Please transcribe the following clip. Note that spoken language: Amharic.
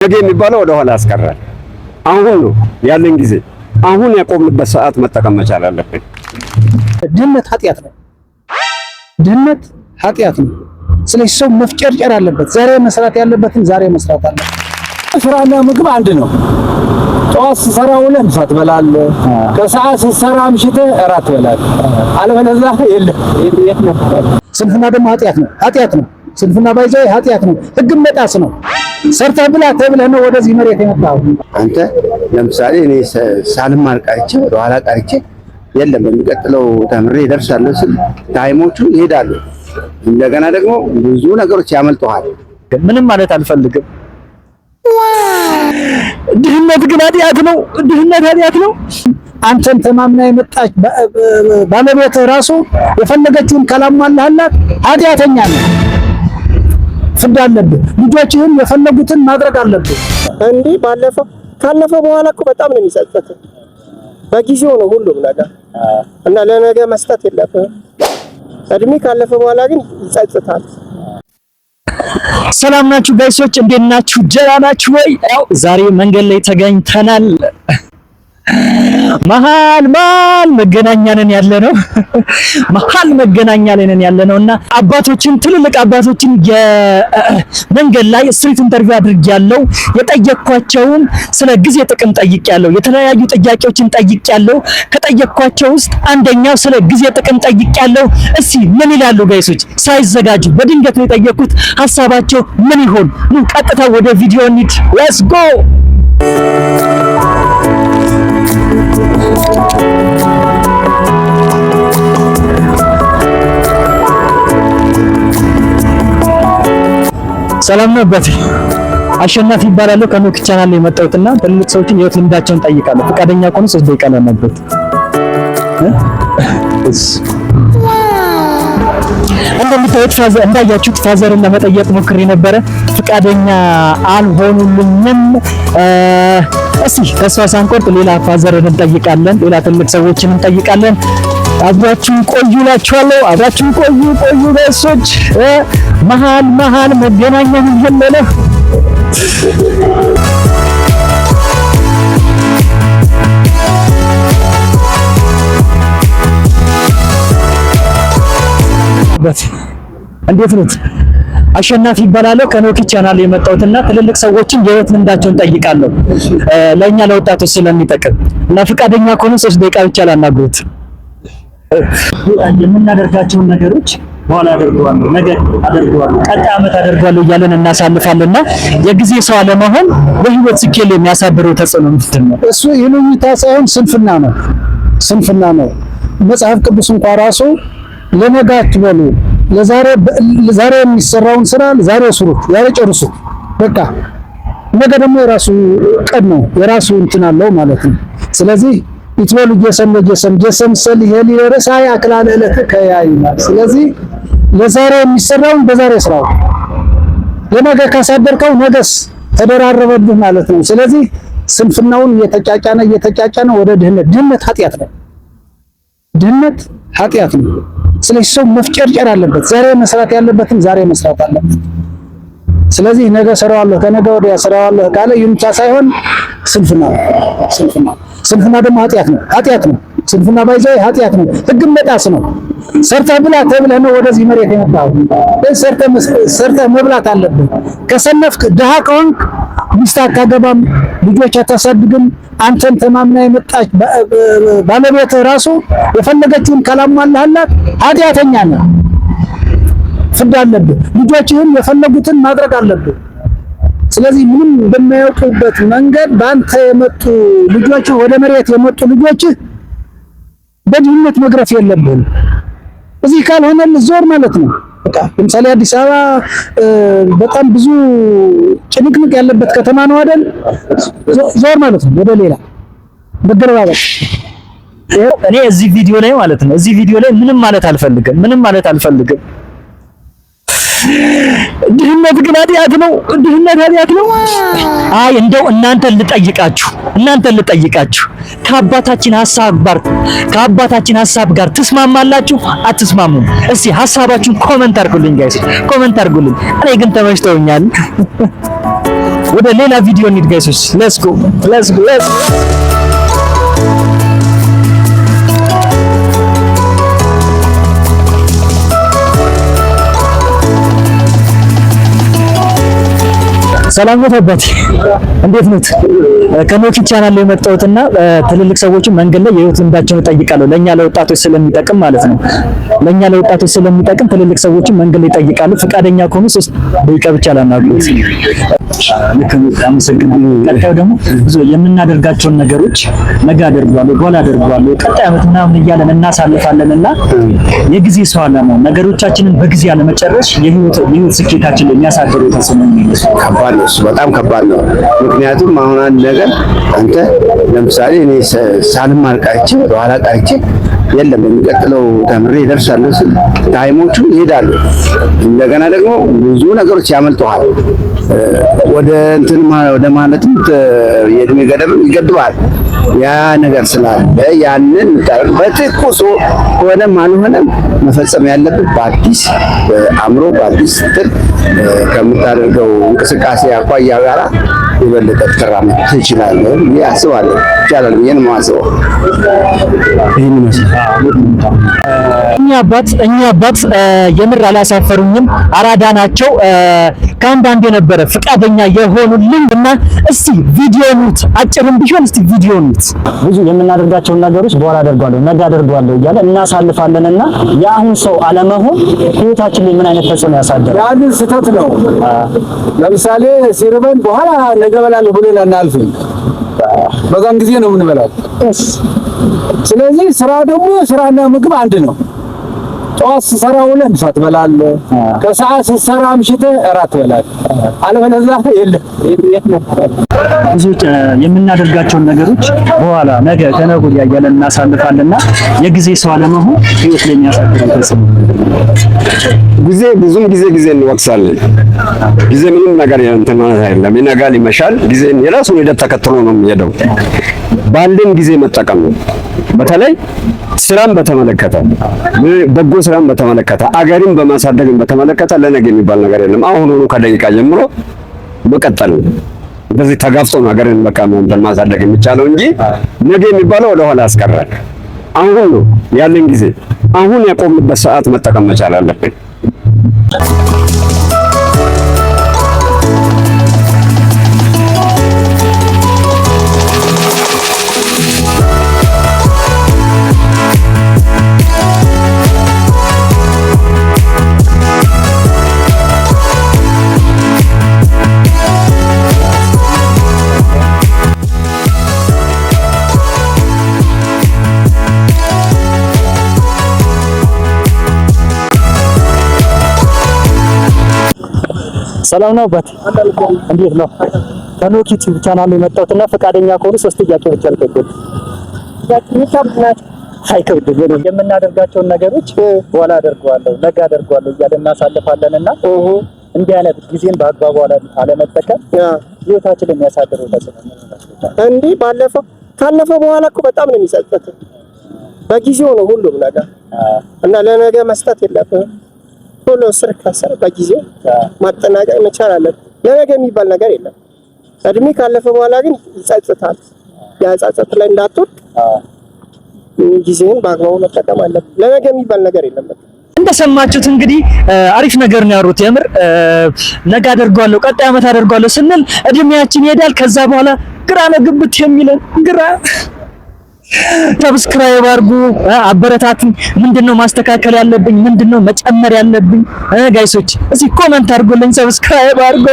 ነገ የሚባለው ወደ ኋላ ያስቀራል። አሁን ነው ያለን ጊዜ። አሁን ያቆምንበት ሰዓት መጠቀም መቻል አለብን። ድህነት ኃጢአት ነው። ድህነት ኃጢአት ነው። ስለዚህ ሰው መፍጨርጨር አለበት። ዛሬ መስራት ያለበትን ዛሬ መስራት አለበት። ስራና ምግብ አንድ ነው። ጠዋት ስትሰራ ውለህ ምሳ ትበላለህ፣ ከሰዓት ስትሰራ አምሽተህ እራት ትበላለህ። አለበለዚያ የለም። ስንፍና ደግሞ ኃጢአት ነው። ኃጢአት ነው። ስንፍና ባይዘው ኃጢአት ነው። ህግ መጣስ ነው። ሰርተህ ብላ ተብለህ ነው ወደዚህ መሬት የመጣው። አንተ ለምሳሌ እኔ ሳልማር ቀርቼ ወደ ኋላ ቀርቼ የለም በሚቀጥለው ተምሬ እደርሳለሁ ስል ታይሞቹ ይሄዳሉ። እንደገና ደግሞ ብዙ ነገሮች ያመልጡሃል። ምንም ማለት አልፈልግም። ድህነት ግን ኃጢአት ነው። ድህነት ኃጢአት ነው። አንተን ተማምና የመጣች ባለቤትህ ራሱ የፈለገችውን ካላሟላህላት ኃጢአተኛ ነው። ፍርድ አለብህ። ልጆችህን የፈለጉትን ማድረግ አለብህ። እንዲህ ካለፈ በኋላ እኮ በጣም ነው የሚጸጸተው። በጊዜው ነው ሁሉም ነገር እና ለነገ መስጠት የለብህም። እድሜ ካለፈ በኋላ ግን ይጸጽታል። ሰላም ናችሁ ጋይሶች፣ እንዴት ናችሁ? ደህና ናችሁ ወይ? ያው ዛሬ መንገድ ላይ ተገኝተናል። መሀል መገናኛ ነን ያለነው። መሀል መገናኛ ላይ ነን ያለነውና አባቶችን ትልልቅ አባቶችን የመንገድ ላይ ስትሪት ኢንተርቪው አድርጌያለሁ። የጠየኳቸውን ስለ ጊዜ ጥቅም ጠይቄያለሁ። የተለያዩ ጥያቄዎችን ጠይቄያለሁ። ከጠየኳቸው ውስጥ አንደኛው ስለ ጊዜ ጥቅም ጠይቄያለሁ። እስቲ ምን ይላሉ ጋይሶች? ሳይዘጋጁ በድንገት ነው የጠየኩት። ሐሳባቸው ምን ይሆን? ኑ ቀጥታ ወደ ቪዲዮ እንሂድ። ሌትስ ጎ። ሰላም ነው አባቴ። አሸናፊ ይባላል። ከኖክ ቻናል ላይ የመጣሁትና ትልልቅ ሰዎችን የህይወት ልምዳቸውን ጠይቃለሁ። ፈቃደኛ ከሆኑ 3 ደቂቃ ለማግኘት እንዳያችሁት ፋዘርን ለመጠየቅ ሞክሬ ነበረ። ፈቃደኛ አልሆኑልኝም። እስኪ ተስፋ ሳንቆርጥ ሌላ ፋዘርን እንጠይቃለን፣ ሌላ ትልቅ ሰዎችን እንጠይቃለን። አብራችሁን ቆዩ እላችኋለሁ። አብራችሁን ቆዩ ጋይሶች። መሀል መገናኛ ምን እንዴት ነው? አሸናፊ ይባላል። ከኖክ ቻናል የመጣሁትና ትልልቅ ሰዎችን የህይወት ልምዳቸውን ጠይቃለሁ፣ ለኛ ለወጣቶች ስለሚጠቅም እና ፈቃደኛ ከሆኑ 3 ደቂቃ ብቻ ላናግሩት። የምናደርጋቸውን ነገሮች በኋላ አደርገዋለሁ፣ ነገ አደርገዋለሁ፣ ቀጣይ ዓመት አደርገዋለሁ እያለን እናሳልፋለንና የጊዜ ሰው አለመሆን በህይወት ስኬት ላይ የሚያሳድረው ተጽዕኖ ምንድን ነው? እሱ ይሉኝታ ሳይሆን ስንፍና ነው። መጽሐፍ ቅዱስ እንኳን ራሱ ለነገ አትበሉ፣ ለዛሬ የሚሰራውን ስራ ዛሬ ስሩት፣ ዛሬ ጨርሱት። በቃ ነገ ደግሞ የራሱ ቀን ነው፣ የራሱ እንትን አለው ማለት ነው። ስለዚህ ይትወሉ ጀሰም ሰል ይሄሊ ረሳይ አክላለ ለከያይ። ስለዚህ ለዛሬ የሚሰራውን በዛሬ ስራው፣ ለነገ ካሳደርከው ነገስ ተደራረበብህ ማለት ነው። ስለዚህ ስንፍናውን እየተጫጫነ ወደ ድህነት ኃጢአት ነው። ድህነት ኃጢአት ነው። ስለዚህ ሰው መፍጨርጨር አለበት። ዛሬ መስራት ያለበትን ዛሬ መስራት አለበት። ስለዚህ ነገ ሰራዋለሁ ከነገ ወዲያ ሰራዋለሁ ካለ ይምቻ ሳይሆን ስንፍና ደግሞ ኃጢአት ነው። ስንፍና ባይዘው ኃጢአት ነው። ህግ መጣስ ነው። ሰርተህ ብላ ተብለህ ነው ወደዚህ መሬት የመጣው። ሰርተህ መብላት አለብህ። ከሰነፍክ ድሃ ከሆንክ ሚስት አታገባም፣ ልጆች አታሳድግም። አንተን ተማምና የመጣች ባለቤትህ ራሱ የፈለገችውን ካላሟላህላት ኃጢአተኛ ነህ። ፍርድ አለብህ። ልጆችህን የፈለጉትን ማድረግ አለብህ። ስለዚህ ምንም በማያውቁበት መንገድ በአንተ የመጡ ልጆች ወደ መሬት የመጡ ልጆች በድህነት መግረፍ የለብህም። እዚህ ካልሆነ ዞር ማለት ነው። በቃ ለምሳሌ አዲስ አበባ በጣም ብዙ ጭንቅንቅ ያለበት ከተማ ነው አይደል? ዞር ማለት ነው ወደ ሌላ መገረባበጥ። እኔ እዚህ ቪዲዮ ላይ ማለት ነው ምንም ማለት አልፈልግም። ድህነት ግን ኃጢአት ነው። አይ እንደው እናንተን ልጠይቃችሁ ከአባታችን ሐሳብ ጋር ትስማማላችሁ አትስማሙም? እስቲ ሐሳባችሁን ኮሜንት አድርጉልኝ ጋይስ፣ እኔ ግን ተመችቶኛል። ወደ ሌላ ቪዲዮ እንሂድ ጋይሶች። ሌትስ ጎ ሰላም ነው አባቴ፣ እንዴት ነው? ከኖኪ ቻናል ላይ የመጣሁትና ትልልቅ ሰዎችን መንገድ ላይ የህይወት ልምዳቸውን እጠይቃለሁ። ለኛ ለወጣቶች ስለሚጠቅም ማለት ነው። ለኛ ለወጣቶች ስለሚጠቅም ትልልቅ ሰዎችን መንገድ ላይ እጠይቃለሁ። ፈቃደኛ ከሆኑ 3 ደቂቃ ብቻ ላናግሩት። ልክ አመሰግናለሁ። ቀጣዩ ደግሞ ብዙ የምናደርጋቸውን ነገሮች ነገ አደርጋለሁ፣ በኋላ አደርጋለሁ፣ ቀጣይ ዓመት ምናምን እያለን እናሳልፋለንና የጊዜ ሰው አለ ነው። ነገሮቻችንን በጊዜ አለመጨረስ የህይወት ስኬታችን ላይ የሚያሳድረው ተጽዕኖ ነው። እሱ በጣም ከባድ ነው። ምክንያቱም አሁን አንድ ነገር አንተ ለምሳሌ እኔ ሳልማር ቀርቼ ወደኋላ ቀርቼ የለም የሚቀጥለው ተምሬ እደርሳለሁ ስል ታይሞቹ ይሄዳሉ። እንደገና ደግሞ ብዙ ነገሮች ያመልጠዋል። ወደ እንትን ወደ ማለትም የእድሜ ገደብ ይገድባል። ያ ነገር ስላለ ያንን በትኩሱ ሆነም አልሆነም መፈጸም ያለብን በአዲስ አእምሮ በአዲስ እንትን ከምታደርገው እንቅስቃሴ አኳያ ጋራ የበለጠ ትራመድ ትችላለህ ብዬ አስባለሁ። ይቻላል ብዬ ነው የማስበው። ይሄን ይመስላል። እኛ አባት የምር አላሳፈሩኝም። አራዳ ናቸው። ከአንዳንድ የነበረ ፈቃደኛ የሆኑልኝ እና እስቲ ቪዲዮ ኑት፣ አጭርም ቢሆን እስቲ ቪዲዮ ኑት። ብዙ የምናደርጋቸውን ነገሮች በኋላ አደርጋለሁ ነገ አደርጋለሁ እያለ እናሳልፋለንና የአሁን ሰው አለመሆን ህይወታችን ላይ ምን አይነት ተጽዕኖ ያሳድራል? ያንን ስህተት ነው። ለምሳሌ ሲርበን በኋላ ነገ እበላለሁ ብለን አናልፍም። በዛን ጊዜ ነው የምንበላው። ስለዚህ ስራ ደግሞ ስራና ምግብ አንድ ነው። ጠዋት ስትሰራ ውለህ ምሳ ትበላለህ፣ ከሰዓት ስትሰራ አምሽተህ እራት ትበላለህ። አለበለዚያ የለም። ብዙዎች የምናደርጋቸውን ነገሮች በኋላ ነገ ከነገ ወዲያ እያለን እናሳልፋለንና የጊዜ ሰው አለመሆን ህይወት ላይ የሚያሳድረው ተጽዕኖ ብዙም ጊዜ እንወቅሳለን። ጊዜ ምንም ነገር እንትን ማለት አይደለም። ይነጋል፣ ይመሻል። ጊዜን የራሱን ሂደት ተከትሎ ነው የሚሄደው። ባለን ጊዜ መጠቀም ነው። በተለይ ስራን በተመለከተ በጎ ስራን በተመለከተ አገርን በማሳደግን በተመለከተ ለነገ የሚባል ነገር የለም። አሁኑኑ ከደቂቃ ጀምሮ መቀጠል ነው። እንደዚህ ተጋፍጦ ነው ሀገርን በቃ ማሳደግ የሚቻለው እንጂ ነገ የሚባለው ወደ ኋላ ያስቀራል። አሁን ነው ያለን ጊዜ፣ አሁን ያቆምንበት ሰዓት መጠቀም መቻል አለብን። ሰላም ነው አባቴ፣ እንዴት ነው? ከኖኪ ዩቲዩብ ቻናል የመጣሁትና ፈቃደኛ ከሆኑ 3 ጥያቄ ብቻ ልጠይቅህ። አይከብድም። የምናደርጋቸውን ነገሮች በኋላ አደርጋለሁ ነገ አደርጋለሁ እያለን እናሳልፋለንና እንዲህ አይነት ጊዜን በአግባቡ አለመጠቀም ህይወታችንን የሚያሳድረው ተጽዕኖ እንዲህ ካለፈ በኋላ እኮ በጣም ነው የሚጸጸተው። በጊዜው ነው ሁሉም ነገር እና ለነገ መስጠት የለብህም። ሁሉ ስር ከሰር በጊዜው ማጠናቀቅ መቻል አለብህ። ለነገ የሚባል ነገር የለም። እድሜ ካለፈ በኋላ ግን ይጸጽታል። ያ ጸጸት ላይ እንዳትወድቅ ጊዜን በአግባቡ መጠቀም አለብህ። ለነገ የሚባል ነገር የለም። እንደሰማችሁት እንግዲህ አሪፍ ነገር ነው ያሩት። የምር ነገ አደርጋለሁ ቀጣይ ዓመት አደርጋለሁ ስንል እድሜያችን ይሄዳል። ከዛ በኋላ ግራ ነው ግብት የሚለን ግራ። ሰብስክራይብ አድርጉ፣ አበረታቱኝ። ምንድነው ማስተካከል ያለብኝ? ምንድነው መጨመር ያለብኝ? ጋይሶች እዚህ ኮሜንት አድርጉልኝ፣ ሰብስክራይብ አድርጉ።